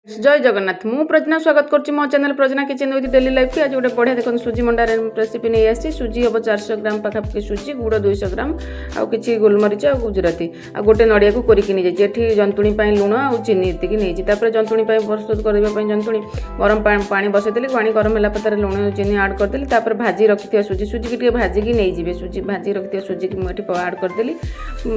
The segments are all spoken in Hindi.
जय जगन्नाथ मु प्रजना स्वागत करछि मो channel Prajna kitchen with daily life की आज गोटे बढ़िया देखो सुजी मंडा रेसिपी नहीं आसी सुजी हम 400 ग्राम पाखापाखि सुजी गुड़ 200 ग्राम आउ कि गोलमरीच आ गुजराती आ गोटे नड़िया को कोरिकी नहीं जाइए जंतुणी लुण आ चीनी एतिकी नहीं जंतुणी प्रस्तुत करने जंतुणी गरम पानी बसैदेली पानी गरम है लुण चीनी आड करदेली भाजी रखी सुजी सुजी की भाजिकी नहीं जी सुजी भाजी रखी सुजी की मुझे आड करदेली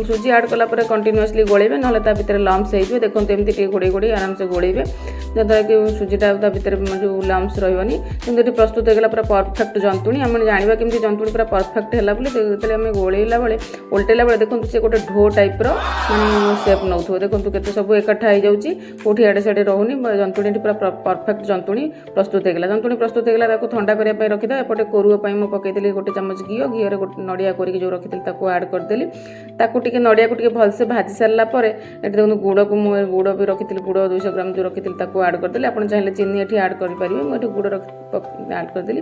सुजी आड कलापर कंटिन्यूअसली गोलेबे ना भितर लम्स हो देखते एमती घोड़े घोड़े आराम से गोलेबे जहाँद्वारा कि सुजीटा भितर जो लम्स रही किंतु प्रस्तुत होगा पूरा परफेक्ट जंतुणी आम जाना कि जंतुणी पूरा परफेक्ट है बोली आम गोलेला बेले उल्टेला बेले देखो सी गोटे ढो टाइप्र मानने सेप नौ देखो के सब एकाठा हो जाऊँगी कौटी आड़े साड़े रोनी जंतुणी पूरा परफेक्ट जंतुणी प्रस्तुत होगा जंतुणी प्रस्तुत होगा ठंडा करने रखीद एपटे कोरुआ मुझे पकईदेली गोटे चमच घी घीरे गोटे नड़िया करके जो रखी आड करदेली नड़िया को भलसे भाजी सारापर ये देखो गुड़ को मुझे गुड़ भी रखी गुड़ 200 ग्राम जो रखी आड करदेली आप चाहिए चीनी ये आड करेंगे मुझे गुड़ आड करदेली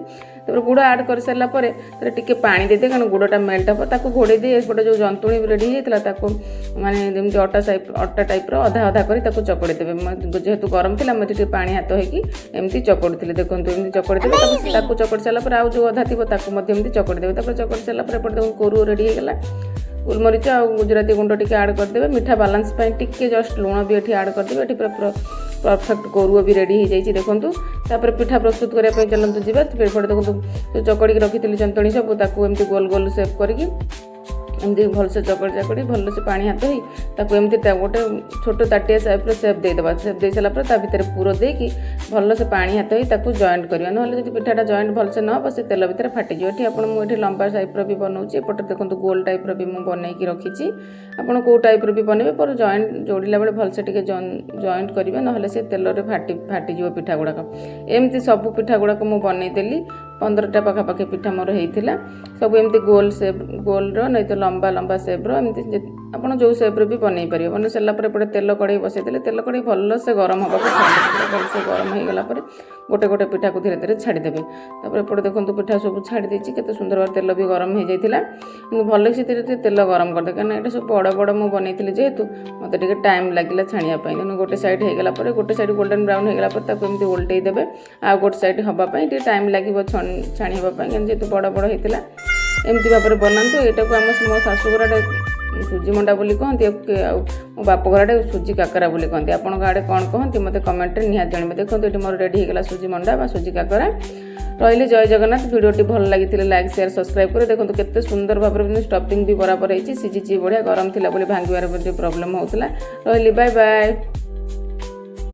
गुड़ आड कर सारापर टे पानी देते कारण गुड़टा मेल्ट हम घोड़े दी एपटे जो जंतुणी रेडी होता माने जमी अटा टाइप्र अधा अधा कर चकड़ी देवे जेहेतु गरम थी मुझे पानी हाथ होमती चकड़ी देखो एमती चकड़ी देवे चकड़ी सारापर आउ जो अधा थी चकड़ी देवे चकड़ी सारापर एपटे कोरु रेडी होगा गोलमरीच आ गुजराती गुंड टी आड करदे मीठा बालांस टी जस्ट लुण भी ये आड करदे ये पूरा परफेक्ट कोरुआ भी रेडी हो जाइए देखो पिठा प्रस्तुत करने चलते जाए फिर देखो जो चकड़ी रखी जंतुणी सब एमती गोल गोल सेप करके एमती भलसे चकड़ी भल से पानी हाथ ही एमती गोटे छोट ताटिया टाइप्र सेप देदेबा सेप दे सारापर भितर पूर देकी भल से पानी हाथ ही जॉइंट करवा ना पिठाटा जॉइंट भलसे न हम से तेल भितर फाटिज ये मुझे लंबा टाइप्र भी बनाऊँगी एपटे देखो गोल टाइप्र भी मुझे बनईकी रखी आपड़ कौ टाइप्र भी बनइबे पर जॉइंट जोड़िला बेले भलसे टे जॉइंट करेंगे ना से तेल फाटिज पिठा गुड़ाक एमती सब पिठा गुड़ाक मुझे बनईदेली 15टा पाखापाखि पिठा मोर होता सब एमती गोल सेप गोल नहीं तो लंबा लंबा सेप्र एमती आप जो सेप्रे भी बनई पारे बन सारापर एपटे तेल कड़े बसईदे तेल कड़े भल से गरम हाँ भल से गरम हो गलापर गोटे गोटे पिठा को धीरे धीरे छाड़ीदेवे एपटे देखो पिठा सब छाड़ी के सुंदर भाव तेल भी गरम हो जाता भल से धीरे तेल गरम करदे कहीं ये सब बड़ बड़ मुझे बनई जेहेतु मत टाइम लगे छाड़ापी तेणु गोटे सैड हो गलापर गोटे सैड गोल्डन ब्राउन हो गलापर एमती उल्टे देवे आ गोटे सैड हाँपाई टाइम लगे छाड़ापी जेहेतु बड़ बड़ होता एमती भाव में बनातु यहाँ को आम मो शाशुघर सुजी मंडा बोली कहती मो बाप घर सुजी काकरा बोली कहती आपन आड़े कौन कहती मत कमेंट निहात जानवे देखो ये मोर रेडी होगा सुजी मंडा बा सुजी काकरा रही जय जगन्नाथ वीडियोटी भल लगी लाइक शेयर सब्सक्राइब कर देखो केते सुंदर भाव में स्टफिंग भी बराबर होती सीझी बढ़िया गरम थी भांगार प्रोब्लेम होता रही बाय बाय।